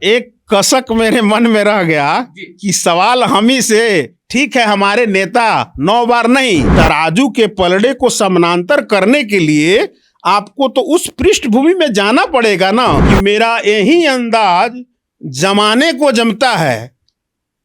एक कसक मेरे मन में रह गया कि सवाल हम ही से, ठीक है हमारे नेता 9 बार नहीं, तराजू के पलड़े को समानांतर करने के लिए आपको तो उस पृष्ठभूमि में जाना पड़ेगा ना कि मेरा यही अंदाज जमाने को जमता है,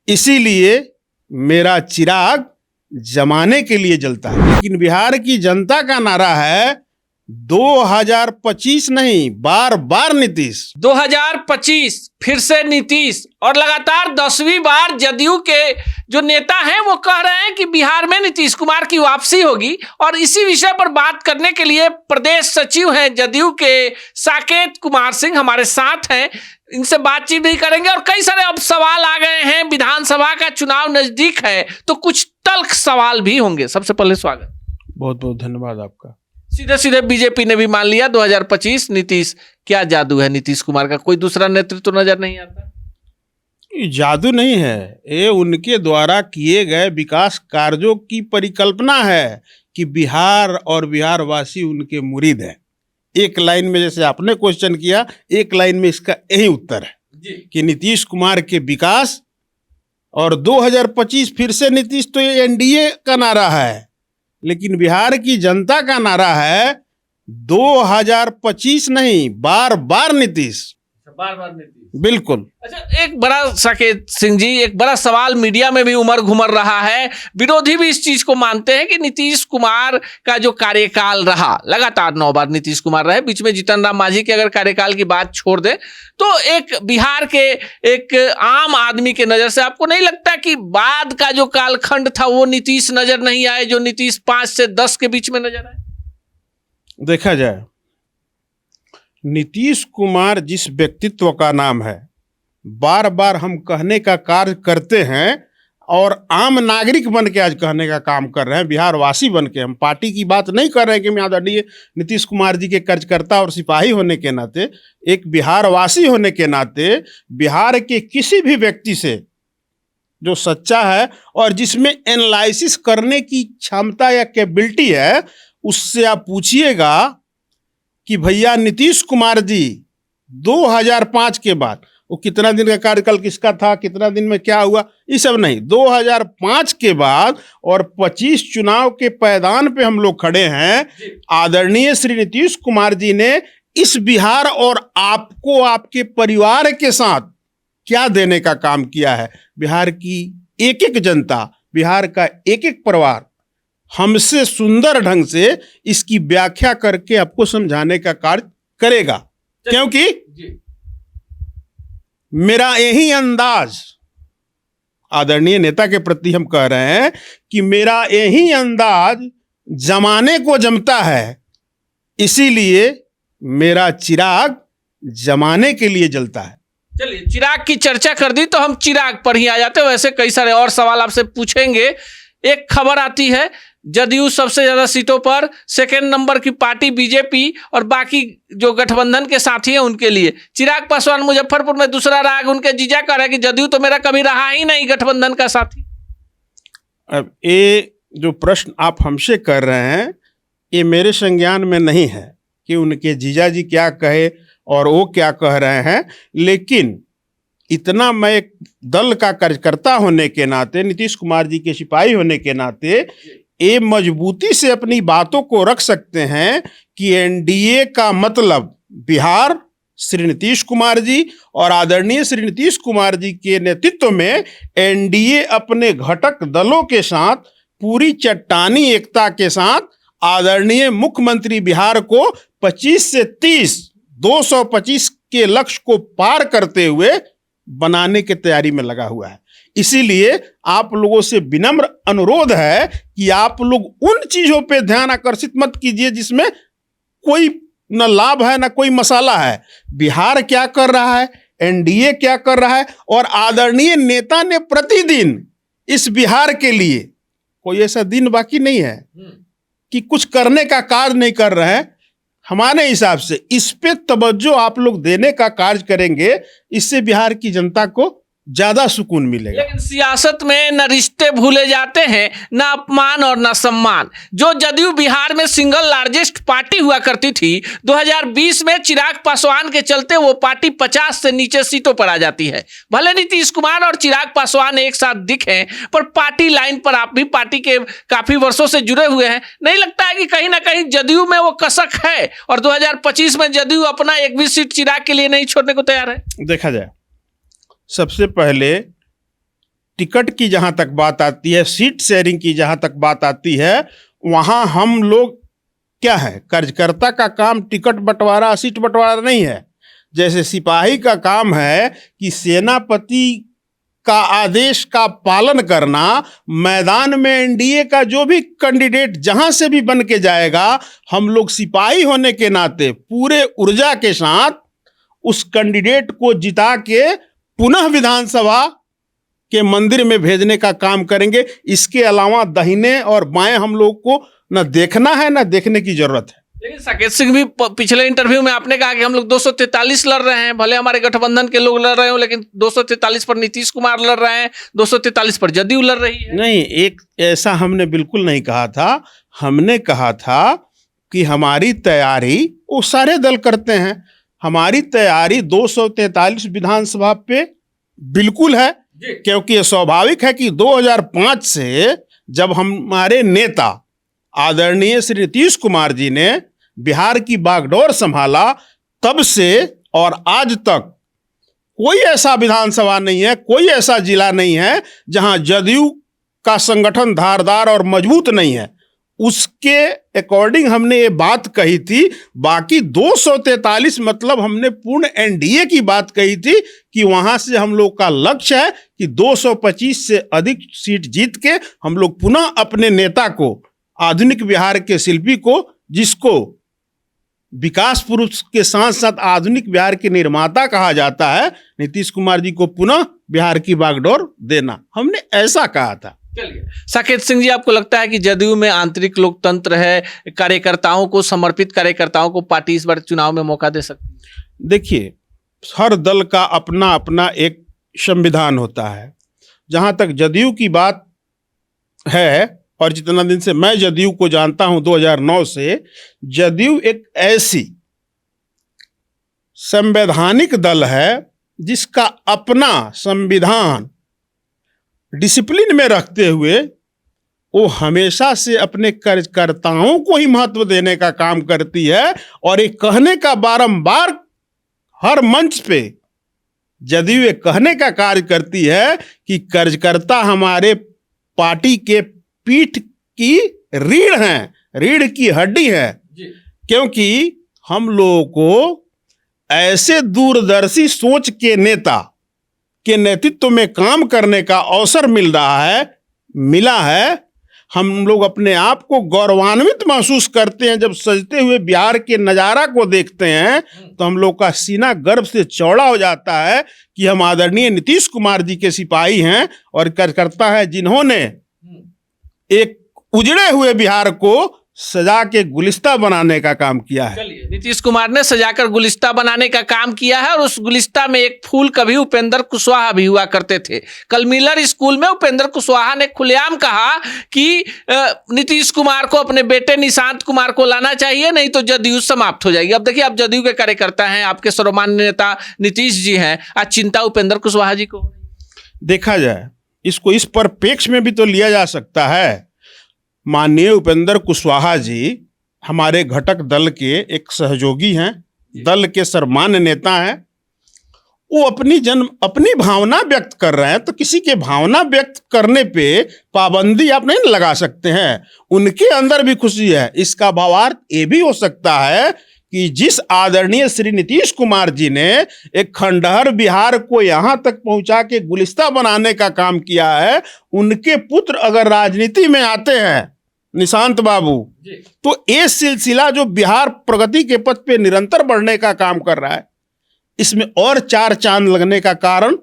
इसीलिए मेरा चिराग जमाने के लिए जलता है। लेकिन बिहार की जनता का नारा है 2025 नहीं, बार बार नीतीश। 2025 फिर से नीतीश, और लगातार 10वीं बार जदयू के जो नेता हैं वो कह रहे हैं कि बिहार में नीतीश कुमार की वापसी होगी। और इसी विषय पर बात करने के लिए प्रदेश सचिव हैं जदयू के साकेत कुमार सिंह हमारे साथ हैं, इनसे बातचीत भी करेंगे। और कई सारे अब सवाल आ गए हैं, विधानसभा का चुनाव नजदीक है तो कुछ तल्ख सवाल भी होंगे। सबसे पहले स्वागत। बहुत बहुत धन्यवाद आपका। सीधे सीधे बीजेपी ने भी मान लिया 2025 नीतीश। क्या जादू है नीतीश कुमार का? कोई दूसरा नेतृत्व नजर नहीं आता? जादू नहीं है, ये उनके द्वारा किए गए विकास कार्यों की परिकल्पना है कि बिहार और बिहारवासी उनके मुरीद हैं। एक लाइन में जैसे आपने क्वेश्चन किया, एक लाइन में इसका यही उत्तर है कि नीतीश कुमार के विकास। और 2025 फिर से नीतीश, तो ये एनडीए का नारा है, लेकिन बिहार की जनता का नारा है 2025 नहीं, बार बार नीतीश। बार बार नीतीश, बिल्कुल। अच्छा, एक बड़ा साकेत सिंह जी, एक बड़ा सवाल मीडिया में भी उमड़ घुमर रहा है, विरोधी भी इस चीज को मानते हैं कि नीतीश कुमार का जो कार्यकाल रहा, लगातार 9 बार नीतीश कुमार रहे, बीच में जीतन राम मांझी के अगर कार्यकाल की बात छोड़ दे तो एक बिहार के एक आम आदमी के नजर से आपको नहीं लगता कि बाद का जो कालखंड था वो नीतीश नजर नहीं आए, जो नीतीश 5 से 10 के बीच में नजर आए? देखा जाए, नीतीश कुमार जिस व्यक्तित्व का नाम है, बार बार हम कहने का कार्य करते हैं और आम नागरिक बन के आज कहने का काम कर रहे हैं, बिहारवासी बन के। हम पार्टी की बात नहीं कर रहे हैं कि मैं आदरणीय नीतीश कुमार जी के कार्यकर्ता और सिपाही होने के नाते, एक बिहारवासी होने के नाते बिहार के किसी भी व्यक्ति से जो सच्चा है और जिसमें एनालिसिस करने की क्षमता या कैपेबिलिटी है, उससे आप पूछिएगा कि भैया नीतीश कुमार जी 2005 के बाद, वो कितना दिन का कार्यकाल किसका था, कितना दिन में क्या हुआ, ये सब नहीं, 2005 के बाद और 25 चुनाव के पैदान पे हम लोग खड़े हैं। आदरणीय श्री नीतीश कुमार जी ने इस बिहार और आपको, आपके परिवार के साथ क्या देने का काम किया है। बिहार की एक एक जनता, बिहार का एक एक परिवार हमसे सुंदर ढंग से इसकी व्याख्या करके आपको समझाने का कार्य करेगा, क्योंकि मेरा यही अंदाज आदरणीय नेता के प्रति हम कह रहे हैं कि मेरा यही अंदाज जमाने को जमता है, इसीलिए मेरा चिराग जमाने के लिए जलता है। चलिए, चिराग की चर्चा कर दी तो हम चिराग पर ही आ जाते हैं। वैसे कई सारे और सवाल आपसे पूछेंगे। एक खबर आती है, जदयू सबसे ज्यादा सीटों पर, सेकेंड नंबर की पार्टी बीजेपी, और बाकी जो गठबंधन के साथी हैं उनके लिए चिराग पासवान मुजफ्फरपुर में दूसरा राग। उनके जीजा कह रहे हैं कि जदयू तो मेरा कभी रहा ही नहीं गठबंधन का साथी। अब ये जो प्रश्न आप हमसे कर रहे हैं, ये मेरे संज्ञान में नहीं है कि उनके जीजा जी क्या कहे और वो क्या कह रहे हैं, लेकिन इतना मैं एक दल का कार्यकर्ता होने के नाते, नीतीश कुमार जी के सिपाही होने के नाते, ये मजबूती से अपनी बातों को रख सकते हैं कि एनडीए का मतलब बिहार श्री नीतीश कुमार जी और आदरणीय श्री नीतीश कुमार जी के नेतृत्व में एनडीए अपने घटक दलों के साथ, पूरी चट्टानी एकता के साथ आदरणीय मुख्यमंत्री बिहार को 25 से 30, 225 के लक्ष्य को पार करते हुए बनाने की तैयारी में लगा हुआ है। इसीलिए आप लोगों से विनम्र अनुरोध है कि आप लोग उन चीजों पे ध्यान आकर्षित मत कीजिए जिसमें कोई न लाभ है न कोई मसाला है। बिहार क्या कर रहा है, एनडीए क्या कर रहा है, और आदरणीय नेता ने प्रतिदिन इस बिहार के लिए, कोई ऐसा दिन बाकी नहीं है कि कुछ करने का कार्य नहीं कर रहे हैं। हमारे हिसाब से इस पे तवज्जो आप लोग देने का कार्य करेंगे, इससे बिहार की जनता को ज्यादा सुकून मिलेगा। लेकिन सियासत में न रिश्ते भूले जाते हैं, न अपमान और न सम्मान। जो जदयू बिहार में सिंगल लार्जेस्ट पार्टी हुआ करती थी, 2020 में चिराग पासवान के चलते वो पार्टी 50 से नीचे सीटों पर आ जाती है। भले नीतीश कुमार और चिराग पासवान एक साथ दिखें, पर पार्टी लाइन पर आप भी पार्टी के काफी वर्षों से जुड़े हुए हैं। नहीं लगता है कि कहीं ना कहीं जदयू में वो कसक है और 2025 में जदयू अपना एक भी सीट चिराग के लिए नहीं छोड़ने को तैयार है? देखा जाए, सबसे पहले टिकट की जहां तक बात आती है, सीट शेयरिंग की जहां तक बात आती है, वहां हम लोग क्या है, कार्यकर्ता का काम टिकट बंटवारा सीट बंटवारा नहीं है। जैसे सिपाही का काम है कि सेनापति का आदेश का पालन करना, मैदान में एनडीए का जो भी कैंडिडेट जहां से भी बन के जाएगा, हम लोग सिपाही होने के नाते पूरे ऊर्जा के साथ उस कैंडिडेट को जिता के पुनः विधानसभा के मंदिर में भेजने का काम करेंगे। इसके अलावा दाहिने और बाएं हम लोग को न देखना है, न देखने की जरूरत है। लेकिन साकेत सिंह भी पिछले इंटरव्यू में आपने कहा कि हम लोग 243 लड़ रहे हैं, भले हमारे गठबंधन के लोग लड़ रहे हो, लेकिन 243 पर नीतीश कुमार लड़ रहे हैं, 243 पर जदयू लड़ रही है। नहीं, एक ऐसा हमने बिल्कुल नहीं कहा था। हमने कहा था कि हमारी तैयारी वो सारे दल करते हैं, हमारी तैयारी 243 विधानसभा पे बिल्कुल है, क्योंकि ये स्वाभाविक है कि 2005 से जब हमारे नेता आदरणीय श्री नीतीश कुमार जी ने बिहार की बागडोर संभाला, तब से और आज तक कोई ऐसा विधानसभा नहीं है, कोई ऐसा जिला नहीं है जहां जदयू का संगठन धारदार और मजबूत नहीं है। उसके अकॉर्डिंग हमने ये बात कही थी। बाकी 243 मतलब हमने पूर्ण एनडीए की बात कही थी कि वहां से हम लोग का लक्ष्य है कि 225 से अधिक सीट जीत के हम लोग पुनः अपने नेता को, आधुनिक बिहार के शिल्पी को, जिसको विकास पुरुष के साथ साथ आधुनिक बिहार के निर्माता कहा जाता है, नीतीश कुमार जी को पुनः बिहार की बागडोर देना, हमने ऐसा कहा था। चलिए साकेत सिंह जी, आपको लगता है कि जदयू में आंतरिक लोकतंत्र है, कार्यकर्ताओं को, समर्पित कार्यकर्ताओं को पार्टी इस बार चुनाव में मौका दे सकती है? देखिए, हर दल का अपना अपना एक संविधान होता है। जहां तक जदयू की बात है, और जितना दिन से मैं जदयू को जानता हूं, 2009 से, जदयू एक ऐसी संवैधानिक दल है जिसका अपना संविधान डिसिप्लिन में रखते हुए वो हमेशा से अपने कार्यकर्ताओं को ही महत्व देने का काम करती है। और ये कहने का बारंबार हर मंच पे जदयू ये कहने का कार्य करती है कि कार्यकर्ता हमारे पार्टी के पीठ की रीढ़ हैं, रीढ़ की हड्डी है। क्योंकि हम लोगों को ऐसे दूरदर्शी सोच के नेता के नेतृत्व में काम करने का अवसर मिला है। हम लोग अपने आप को गौरवान्वित महसूस करते हैं जब सजते हुए बिहार के नज़ारा को देखते हैं, तो हम लोग का सीना गर्व से चौड़ा हो जाता है कि हम आदरणीय नीतीश कुमार जी के सिपाही हैं और कार्यकर्ता हैं, जिन्होंने एक उजड़े हुए बिहार को सजा के गुलिस्ता बनाने का काम किया है। चलिए, नीतीश कुमार ने सजाकर गुलिस्ता बनाने का काम किया है, और उस गुलिस्ता में एक फूल कभी उपेंद्र कुशवाहा भी हुआ करते थे। कल मिलर स्कूल में उपेंद्र कुशवाहा ने खुलेआम कहा कि नीतीश कुमार को अपने बेटे निशांत कुमार को लाना चाहिए, नहीं तो जदयू समाप्त हो जाएगी। अब देखिए, आप जदयू के कार्यकर्ता हैं, आपके सर्वमान्य नेता नीतीश जी हैं, आज चिंता उपेंद्र कुशवाहा जी को। देखा जाए, इसको इस परिप्रेक्ष्य में भी तो लिया जा सकता है। माननीय उपेंद्र कुशवाहा जी हमारे घटक दल के एक सहयोगी हैं, दल के सर्वमान्य नेता हैं। वो अपनी भावना व्यक्त कर रहे हैं, तो किसी के भावना व्यक्त करने पे पाबंदी आप नहीं लगा सकते हैं। उनके अंदर भी खुशी है। इसका भावार्थ ये भी हो सकता है कि जिस आदरणीय श्री नीतीश कुमार जी ने एक खंडहर बिहार को यहाँ तक पहुँचा के गुलिस्ता बनाने का काम किया है, उनके पुत्र अगर राजनीति में आते हैं, निशांत बाबू, तो ये सिलसिला जो बिहार प्रगति के पथ पे निरंतर बढ़ने का काम कर रहा है, इसमें और चार चांद लगने का कारण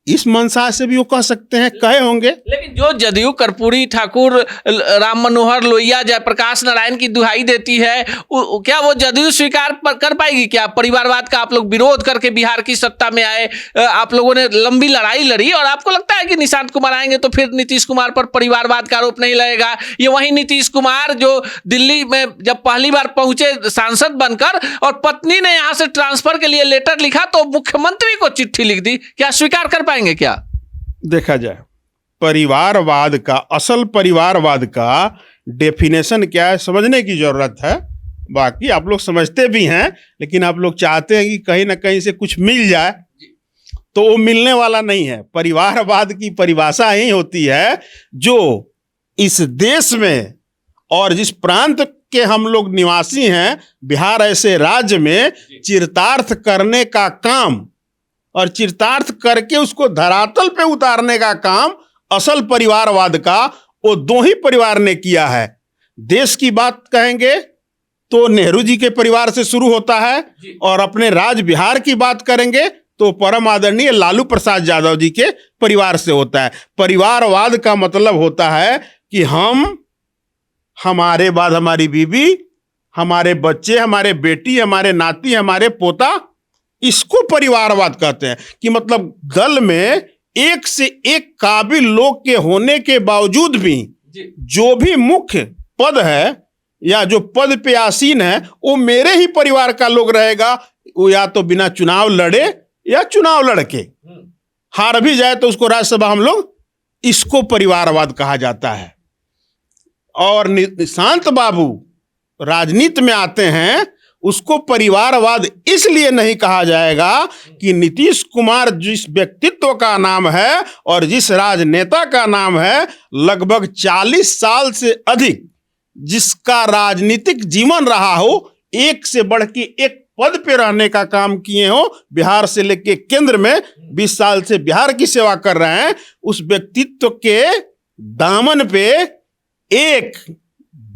इस मंशा से भी वो कह सकते हैं, कहे होंगे। लेकिन जो जदयू कर्पूरी ठाकुर, राम मनोहर लोहिया, जयप्रकाश नारायण की दुहाई देती है, क्या वो जदयू स्वीकार कर पाएगी? क्या परिवारवाद का आप लोग विरोध करके बिहार की सत्ता में आए, आप लोगों ने लंबी लड़ाई लड़ी, और आपको लगता है कि निशांत कुमार आएंगे तो फिर नीतीश कुमार पर परिवारवाद का आरोप नहीं लगेगा? ये वही नीतीश कुमार जो दिल्ली में जब पहली बार पहुंचे सांसद बनकर और पत्नी ने यहां से ट्रांसफर के लिए लेटर लिखा तो मुख्यमंत्री को चिट्ठी लिख दी, क्या स्वीकार कर पाएंगे? क्या देखा जाए, परिवारवाद का, असल परिवारवाद का डेफिनेशन क्या है समझने की जरूरत है। बाकी आप लोग समझते भी हैं, लेकिन आप लोग चाहते हैं कि कहीं ना कहीं से कुछ मिल जाए, तो वो मिलने वाला नहीं है। परिवारवाद की परिभाषा यही होती है, जो इस देश में और जिस प्रांत के हम लोग निवासी हैं, बिहार ऐसे राज्य में, चरितार्थ करने का काम और चरितार्थ करके उसको धरातल पे उतारने का काम असल परिवारवाद का वो दो ही परिवार ने किया है। देश की बात कहेंगे तो नेहरू जी के परिवार से शुरू होता है, और अपने राज बिहार की बात करेंगे तो परम आदरणीय लालू प्रसाद यादव जी के परिवार से होता है। परिवारवाद का मतलब होता है कि हम, हमारे बाद हमारी बीवी, हमारे बच्चे, हमारे बेटी, हमारे नाती, हमारे पोता, इसको परिवारवाद कहते हैं। कि मतलब दल में एक से एक काबिल लोग के होने के बावजूद भी जो भी मुख्य पद है या जो पद पे आसीन है वो मेरे ही परिवार का लोग रहेगा। वो या तो बिना चुनाव लड़े या चुनाव लड़के हार भी जाए तो उसको राज्यसभा हम लोग, इसको परिवारवाद कहा जाता है। और निशांत बाबू राजनीति में आते हैं, उसको परिवारवाद इसलिए नहीं कहा जाएगा कि नीतीश कुमार जिस व्यक्तित्व का नाम है और जिस राजनेता का नाम है, लगभग 40 साल से अधिक जिसका राजनीतिक जीवन रहा हो, एक से बढ़ के एक पद पे रहने का काम किए हो, बिहार से लेके केंद्र में 20 साल से बिहार की सेवा कर रहे हैं, उस व्यक्तित्व के दामन पे एक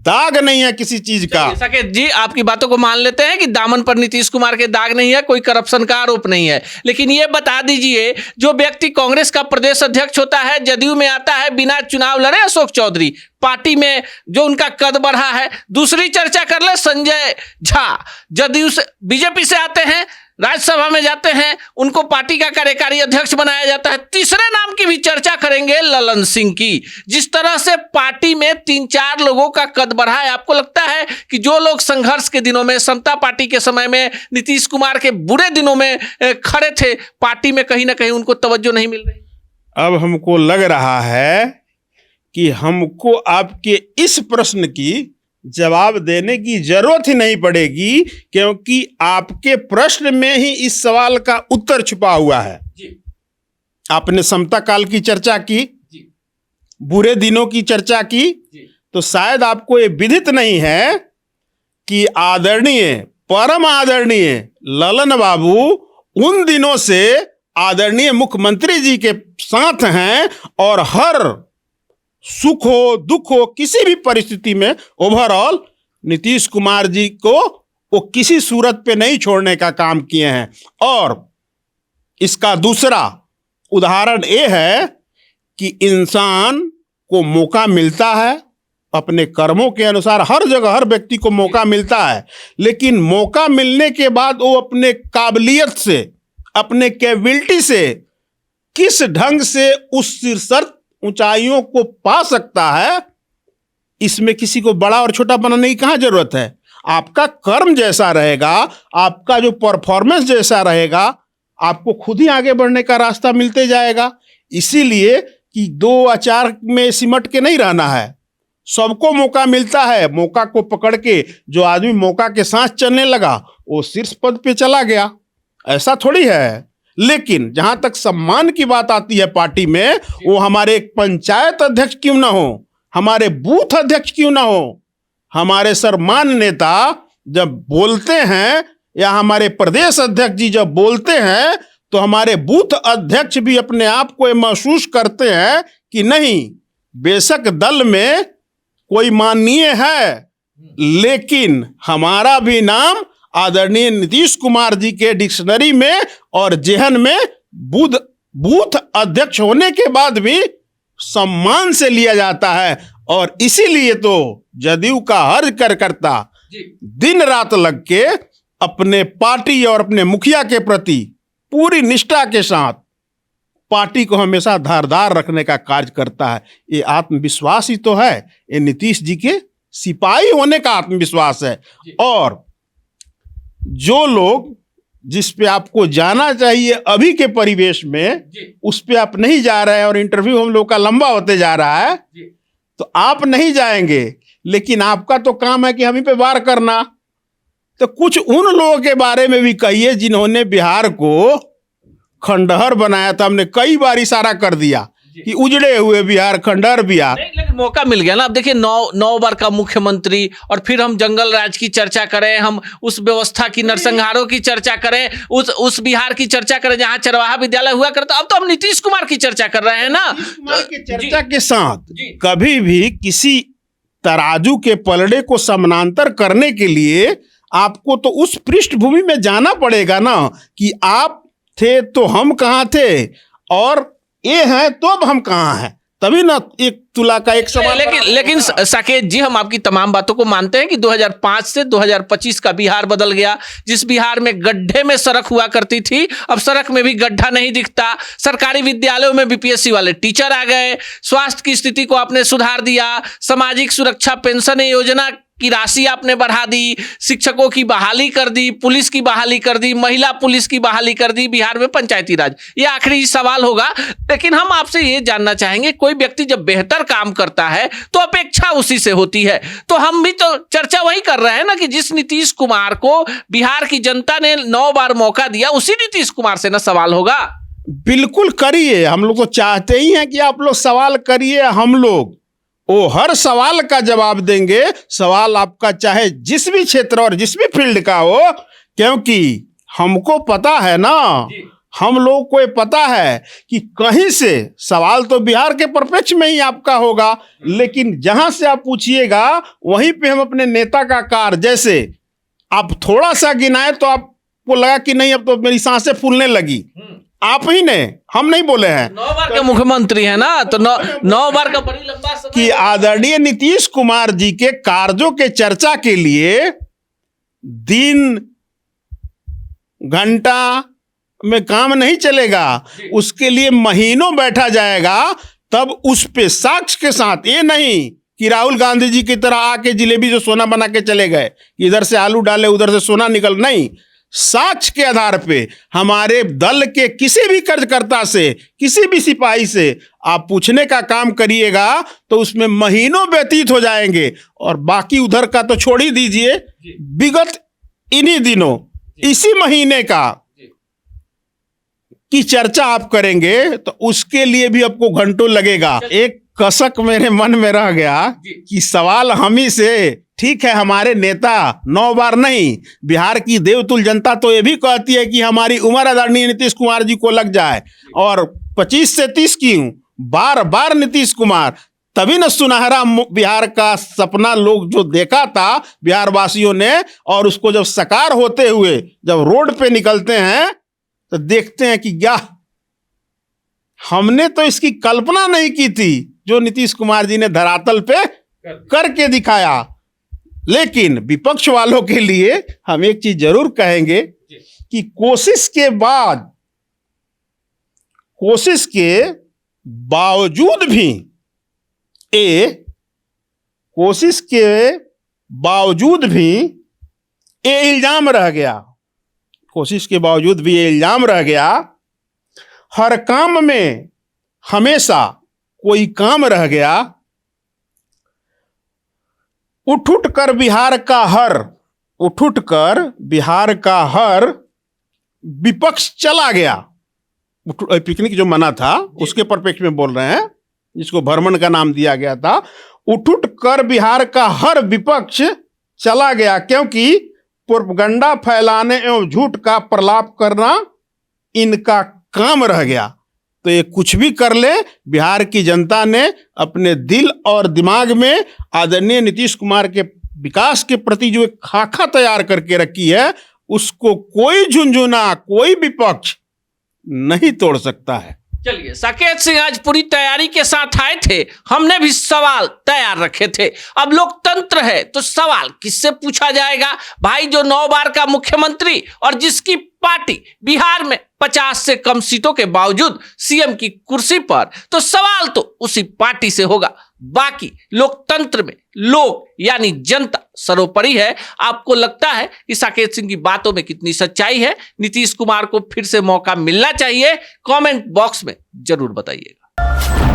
दाग नहीं है किसी चीज का। साकेत जी, आपकी बातों को मान लेते हैं कि दामन पर नीतीश कुमार के दाग नहीं है, कोई करप्शन का आरोप नहीं है, लेकिन ये बता दीजिए, जो व्यक्ति कांग्रेस का प्रदेश अध्यक्ष होता है, जदयू में आता है बिना चुनाव लड़े, अशोक चौधरी, पार्टी में जो उनका कद बढ़ा है। दूसरी चर्चा कर ले, संजय झा जदयू से, बीजेपी से आते हैं, राज्यसभा में जाते हैं, उनको पार्टी का कार्यकारी अध्यक्ष बनाया जाता है। तीसरे नाम की भी चर्चा करेंगे, ललन सिंह की। जिस तरह से पार्टी में 3-4 लोगों का कद बढ़ा है, आपको लगता है कि जो लोग संघर्ष के दिनों में, समता पार्टी के समय में, नीतीश कुमार के बुरे दिनों में खड़े थे, पार्टी में कहीं ना कहीं उनको तवज्जो नहीं मिल रही? अब हमको लग रहा है कि हमको आपके इस प्रश्न की जवाब देने की जरूरत ही नहीं पड़ेगी, क्योंकि आपके प्रश्न में ही इस सवाल का उत्तर छुपा हुआ है। आपने समता काल की चर्चा की, बुरे दिनों की चर्चा की, तो शायद आपको ये विदित नहीं है कि आदरणीय, परम आदरणीय ललन बाबू उन दिनों से आदरणीय मुख्यमंत्री जी के साथ हैं, और हर सुख हो दुख हो किसी भी परिस्थिति में ओवरऑल नीतीश कुमार जी को वो किसी सूरत पे नहीं छोड़ने का काम किए हैं। और इसका दूसरा उदाहरण ये है कि इंसान को मौका मिलता है अपने कर्मों के अनुसार, हर जगह हर व्यक्ति को मौका मिलता है, लेकिन मौका मिलने के बाद वो अपने काबिलियत से, अपने कैपेबिलिटी से किस ढंग से उस शीर्षस्थ ऊंचाइयों को पा सकता है, इसमें किसी को बड़ा और छोटा बनाने की कहाँ जरूरत है। आपका कर्म जैसा रहेगा, आपका जो परफॉर्मेंस जैसा रहेगा, आपको खुद ही आगे बढ़ने का रास्ता मिलते जाएगा। इसीलिए कि 2 आचार में सिमट के नहीं रहना है, सबको मौका मिलता है। मौका को पकड़ के जो आदमी मौका के साथ चलने लगा वो शीर्ष पद पे चला गया, ऐसा थोड़ी है। लेकिन जहां तक सम्मान की बात आती है पार्टी में, वो हमारे एक पंचायत अध्यक्ष क्यों ना हो, हमारे बूथ अध्यक्ष क्यों ना हो, हमारे सम्मान नेता जब बोलते हैं या हमारे प्रदेश अध्यक्ष जी जब बोलते हैं, तो हमारे बूथ अध्यक्ष भी अपने आप को महसूस करते हैं कि नहीं, बेशक दल में कोई माननीय है, लेकिन हमारा भी नाम आदरणीय नीतीश कुमार जी के डिक्शनरी में और जेहन में बुध बूथ अध्यक्ष होने के बाद भी सम्मान से लिया जाता है। और इसीलिए तो जदयू का हर कार्यकर्ता दिन रात लग के अपने पार्टी और अपने मुखिया के प्रति पूरी निष्ठा के साथ पार्टी को हमेशा धारदार रखने का कार्य करता है। ये आत्मविश्वास ही तो है, ये नीतीश जी के सिपाही होने का आत्मविश्वास है। और जो लोग जिस पे आपको जाना चाहिए अभी के परिवेश में, उस पे आप नहीं जा रहे हैं और इंटरव्यू हम लोग का लंबा होते जा रहा है, तो आप नहीं जाएंगे, लेकिन आपका तो काम है कि हम ही पे वार करना। तो कुछ उन लोगों के बारे में भी कहिए जिन्होंने बिहार को खंडहर बनाया था। हमने कई बार इशारा कर दिया कि उजड़े हुए बिहार, खंडहर बिहार, लेकिन मौका मिल गया ना। अब देखिए 9 बार का मुख्यमंत्री, और फिर हम जंगल राज की चर्चा करें, हम उस व्यवस्था की, नरसंहारों की चर्चा करें, उस बिहार की चर्चा करें जहां चरवाहा विद्यालय हुआ करता। अब तो हम नीतीश कुमार की चर्चा कर रहे हैं ना। की चर्चा के साथ कभी भी किसी तराजू के पलड़े को समानांतर करने के लिए आपको तो उस पृष्ठभूमि में जाना पड़ेगा ना कि आप थे तो हम कहाँ थे, और ये हैं तो अब हम कहाँ हैं, तभी ना एक तुला का एक सवाल। लेकिन साकेत जी, हम आपकी तमाम बातों को मानते हैं कि 2005 से 2025 का बिहार बदल गया। जिस बिहार में गड्ढे में सड़क हुआ करती थी, अब सड़क में भी गड्ढा नहीं दिखता। सरकारी विद्यालयों में बीपीएससी वाले टीचर आ गए। स्वास्थ्य की स्थिति को आपने सुधार दिया। सामाजिक सुरक्षा पेंशन योजना की राशि आपने बढ़ा दी। शिक्षकों की बहाली कर दी, पुलिस की बहाली कर दी, महिला पुलिस की बहाली कर दी। बिहार में पंचायती राज, ये आखिरी सवाल होगा। लेकिन हम आपसे ये जानना चाहेंगे, कोई व्यक्ति जब बेहतर काम करता है तो अपेक्षा उसी से होती है। तो हम भी तो चर्चा वही कर रहे हैं ना कि जिस नीतीश कुमार को बिहार की जनता ने 9 बार मौका दिया, उसी नीतीश कुमार से ना सवाल होगा। बिल्कुल करिए, हम लोग तो चाहते ही हैं कि आप लोग सवाल करिए। हम लोग वो हर सवाल का जवाब देंगे। सवाल आपका चाहे जिस भी क्षेत्र और जिस भी फील्ड का हो, क्योंकि हमको पता है ना, हम लोग को ये पता है कि कहीं से सवाल तो बिहार के परिप्रेक्ष्य में ही आपका होगा, लेकिन जहां से आप पूछिएगा वहीं पे हम अपने नेता का कार्य, जैसे आप थोड़ा सा गिनाए तो आपको लगा कि नहीं अब तो मेरी सांसें फूलने लगी, आप ही ने, हम नहीं बोले हैं। 9 बार के मुख्यमंत्री है ना, तो 9 बार का बड़ी लंबा समय कि आदरणीय नीतीश कुमार जी के कार्यों के चर्चा के लिए दिन घंटा में काम नहीं चलेगा, उसके लिए महीनों बैठा जाएगा। तब उस पे साक्ष्य के साथ, ये नहीं कि राहुल गांधी जी की तरह आके जिलेबी जो सोना बना के चले गए, इधर से आलू डाले उधर से सोना निकल, नहीं, साक्ष्य के आधार पे हमारे दल के किसी भी कार्यकर्ता से, किसी भी सिपाही से आप पूछने का काम करिएगा तो उसमें महीनों व्यतीत हो जाएंगे। और बाकी उधर का तो छोड़ ही दीजिए, विगत इन्हीं दिनों इसी महीने का की चर्चा आप करेंगे तो उसके लिए भी आपको घंटों लगेगा। एक कसक मेरे मन में रह गया कि सवाल हम ही से, ठीक है हमारे नेता 9 बार नहीं, बिहार की देवतुल्य जनता तो ये भी कहती है कि हमारी उम्र आदरणीय नीतीश कुमार जी को लग जाए, और 25 से 30 की हूं, बार बार नीतीश कुमार, तभी न सुनहरा बिहार का सपना लोग जो देखा था बिहार वासियों ने, और उसको जब साकार होते हुए जब रोड पे निकलते हैं तो देखते हैं कि क्या हमने तो इसकी कल्पना नहीं की थी जो नीतीश कुमार जी ने धरातल पे करके दिखाया। लेकिन विपक्ष वालों के लिए हम एक चीज जरूर कहेंगे कि कोशिश के बावजूद भी ये इल्जाम रह गया, हर काम में हमेशा कोई काम रह गया, उठ कर बिहार का हर विपक्ष चला गया। पिकनिक जो मना था उसके परिप्रेक्ष्य में बोल रहे हैं, जिसको भ्रमण का नाम दिया गया था। उठ कर बिहार का हर विपक्ष चला गया, क्योंकि प्रोपगंडा फैलाने एवं झूठ का प्रलाप करना इनका काम रह गया। तो ये कुछ भी कर ले, बिहार की जनता ने अपने दिल और दिमाग में आदरणीय नीतीश कुमार के विकास के प्रति जो एक खाका तैयार करके रखी है, उसको कोई झुंझुना, कोई विपक्ष नहीं तोड़ सकता है। चलिए, साकेत सिंह आज पूरी तैयारी के साथ आए थे, हमने भी सवाल तैयार रखे थे। अब लोकतंत्र है तो सवाल किससे पूछा जाएगा? भाई जो 9 बार का मुख्यमंत्री और जिसकी पार्टी बिहार में 50 से कम सीटों के बावजूद सीएम की कुर्सी पर, तो सवाल तो उसी पार्टी से होगा। बाकी लोकतंत्र में लोग यानी जनता सर्वोपरि है। आपको लगता है कि साकेत सिंह की बातों में कितनी सच्चाई है? नीतीश कुमार को फिर से मौका मिलना चाहिए? कमेंट बॉक्स में जरूर बताइएगा।